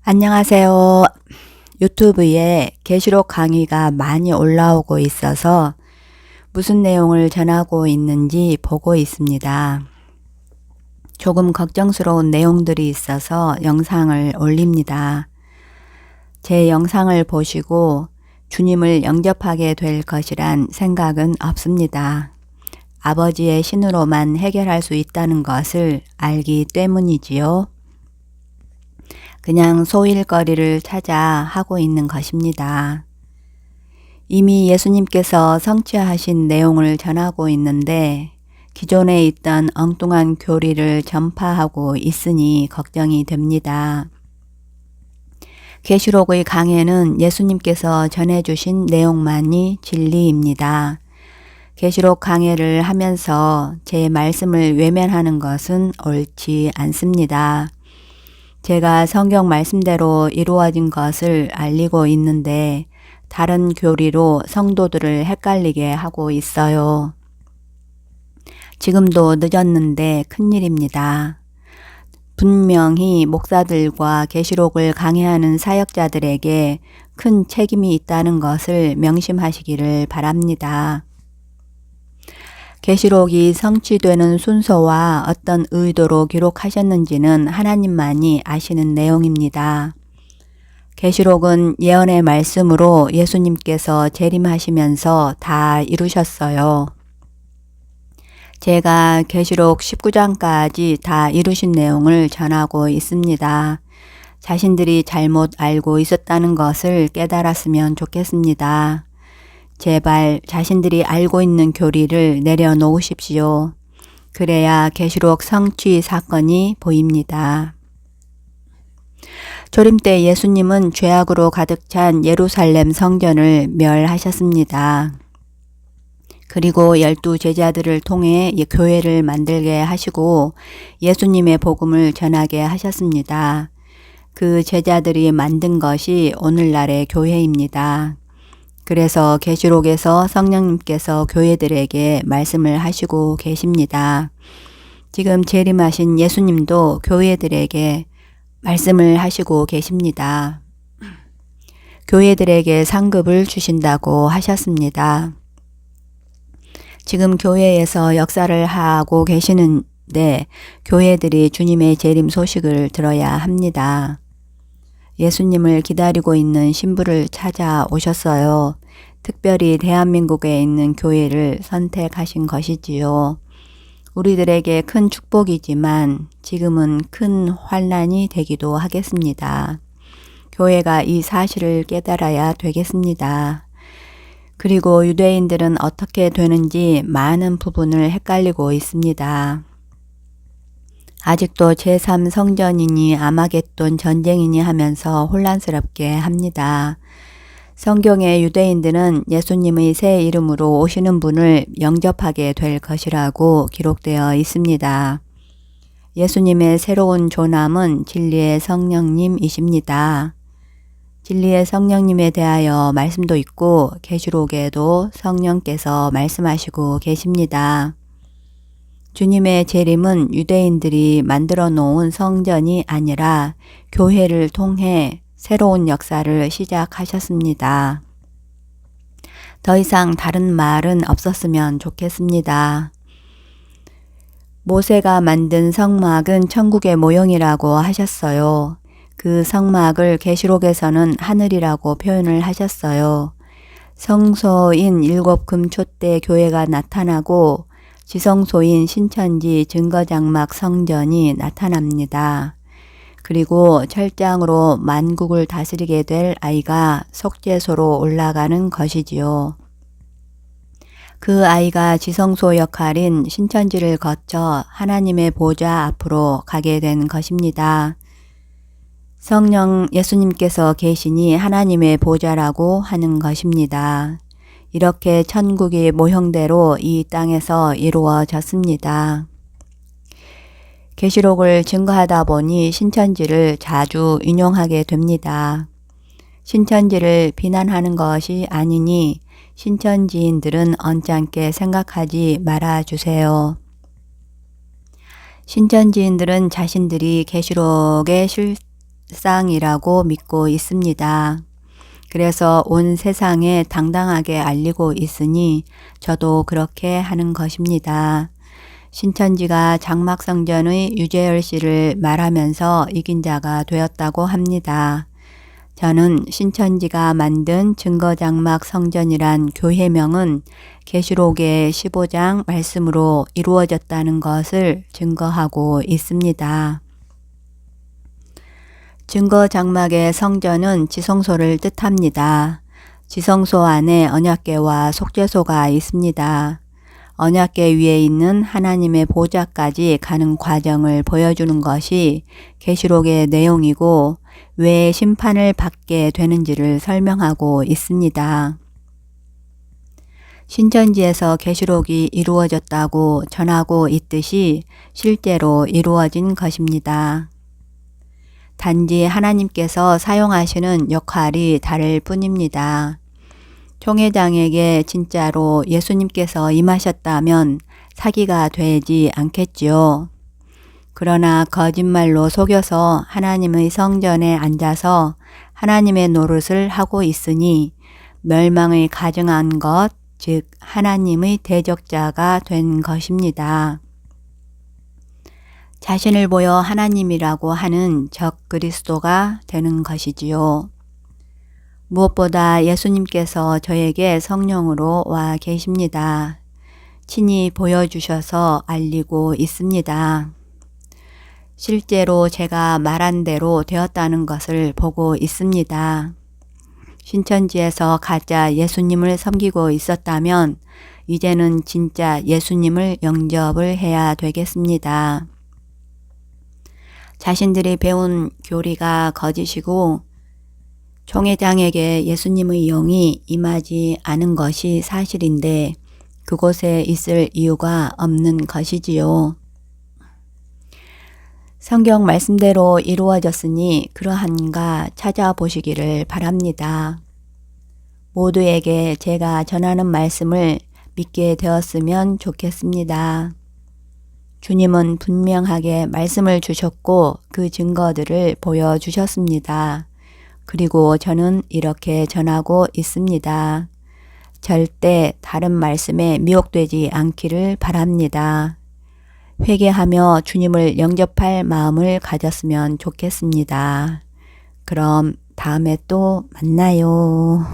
안녕하세요. 유튜브에 계시록 강의가 많이 올라오고 있어서 무슨 내용을 전하고 있는지 보고 있습니다. 조금 걱정스러운 내용들이 있어서 영상을 올립니다. 제 영상을 보시고 주님을 영접하게 될 것이란 생각은 없습니다. 아버지의 신으로만 해결할 수 있다는 것을 알기 때문이지요. 그냥 소일거리를 찾아 하고 있는 것입니다. 이미 예수님께서 성취하신 내용을 전하고 있는데 기존에 있던 엉뚱한 교리를 전파하고 있으니 걱정이 됩니다. 계시록의 강해는 예수님께서 전해주신 내용만이 진리입니다. 계시록 강해를 하면서 제 말씀을 외면하는 것은 옳지 않습니다. 제가 성경 말씀대로 이루어진 것을 알리고 있는데 다른 교리로 성도들을 헷갈리게 하고 있어요. 지금도 늦었는데 큰일입니다. 분명히 목사들과 계시록을 강해하는 사역자들에게 큰 책임이 있다는 것을 명심하시기를 바랍니다. 계시록이 성취되는 순서와 어떤 의도로 기록하셨는지는 하나님만이 아시는 내용입니다. 계시록은 예언의 말씀으로 예수님께서 재림하시면서 다 이루셨어요. 제가 계시록 19장까지 다 이루신 내용을 전하고 있습니다. 자신들이 잘못 알고 있었다는 것을 깨달았으면 좋겠습니다. 제발 자신들이 알고 있는 교리를 내려놓으십시오. 그래야 계시록 성취 사건이 보입니다. 조림 때 예수님은 죄악으로 가득 찬 예루살렘 성전을 멸하셨습니다. 그리고 12 제자들을 통해 교회를 만들게 하시고 예수님의 복음을 전하게 하셨습니다. 그 제자들이 만든 것이 오늘날의 교회입니다. 그래서 계시록에서 성령님께서 교회들에게 말씀을 하시고 계십니다. 지금 재림하신 예수님도 교회들에게 말씀을 하시고 계십니다. 교회들에게 상급을 주신다고 하셨습니다. 지금 교회에서 역사를 하고 계시는데 교회들이 주님의 재림 소식을 들어야 합니다. 예수님을 기다리고 있는 신부를 찾아오셨어요. 특별히 대한민국에 있는 교회를 선택하신 것이지요. 우리들에게 큰 축복이지만 지금은 큰 환난이 되기도 하겠습니다. 교회가 이 사실을 깨달아야 되겠습니다. 그리고 유대인들은 어떻게 되는지 많은 부분을 헷갈리고 있습니다. 아직도 제3성전이니 아마겟돈 전쟁이니 하면서 혼란스럽게 합니다. 성경의 유대인들은 예수님의 새 이름으로 오시는 분을 영접하게 될 것이라고 기록되어 있습니다. 예수님의 새로운 조남은 진리의 성령님이십니다. 진리의 성령님에 대하여 말씀도 있고 계시록에도 성령께서 말씀하시고 계십니다. 주님의 재림은 유대인들이 만들어 놓은 성전이 아니라 교회를 통해 새로운 역사를 시작하셨습니다. 더 이상 다른 말은 없었으면 좋겠습니다. 모세가 만든 성막은 천국의 모형이라고 하셨어요. 그 성막을 계시록에서는 하늘이라고 표현을 하셨어요. 성소인 7 금초대 교회가 나타나고 지성소인 신천지 증거장막 성전이 나타납니다. 그리고 철장으로 만국을 다스리게 될 아이가 속죄소로 올라가는 것이지요. 그 아이가 지성소 역할인 신천지를 거쳐 하나님의 보좌 앞으로 가게 된 것입니다. 성령 예수님께서 계시니 하나님의 보좌라고 하는 것입니다. 이렇게 천국이 모형대로 이 땅에서 이루어졌습니다. 계시록을 증거하다 보니 신천지를 자주 인용하게 됩니다. 신천지를 비난하는 것이 아니니 신천지인들은 언짢게 생각하지 말아주세요. 신천지인들은 자신들이 계시록의 쌍이라고 믿고 있습니다. 그래서 온 세상에 당당하게 알리고 있으니 저도 그렇게 하는 것입니다. 신천지가 장막성전의 유재열 씨를 말하면서 이긴 자가 되었다고 합니다. 저는 신천지가 만든 증거장막 성전이란 교회명은 계시록의 15장 말씀으로 이루어졌다는 것을 증거하고 있습니다. 증거장막의 성전은 지성소를 뜻합니다. 지성소 안에 언약궤와 속죄소가 있습니다. 언약궤 위에 있는 하나님의 보좌까지 가는 과정을 보여주는 것이 계시록의 내용이고 왜 심판을 받게 되는지를 설명하고 있습니다. 신천지에서 계시록이 이루어졌다고 전하고 있듯이 실제로 이루어진 것입니다. 단지 하나님께서 사용하시는 역할이 다를 뿐입니다. 총회장에게 진짜로 예수님께서 임하셨다면 사기가 되지 않겠지요. 그러나 거짓말로 속여서 하나님의 성전에 앉아서 하나님의 노릇을 하고 있으니 멸망을 가증한 것, 즉 하나님의 대적자가 된 것입니다. 자신을 보여 하나님이라고 하는 적 그리스도가 되는 것이지요. 무엇보다 예수님께서 저에게 성령으로 와 계십니다. 친히 보여주셔서 알리고 있습니다. 실제로 제가 말한 대로 되었다는 것을 보고 있습니다. 신천지에서 가짜 예수님을 섬기고 있었다면 이제는 진짜 예수님을 영접을 해야 되겠습니다. 자신들이 배운 교리가 거짓이고 총회장에게 예수님의 영이 임하지 않은 것이 사실인데 그곳에 있을 이유가 없는 것이지요. 성경 말씀대로 이루어졌으니 그러한가 찾아보시기를 바랍니다. 모두에게 제가 전하는 말씀을 믿게 되었으면 좋겠습니다. 주님은 분명하게 말씀을 주셨고 그 증거들을 보여주셨습니다. 그리고 저는 이렇게 전하고 있습니다. 절대 다른 말씀에 미혹되지 않기를 바랍니다. 회개하며 주님을 영접할 마음을 가졌으면 좋겠습니다. 그럼 다음에 또 만나요.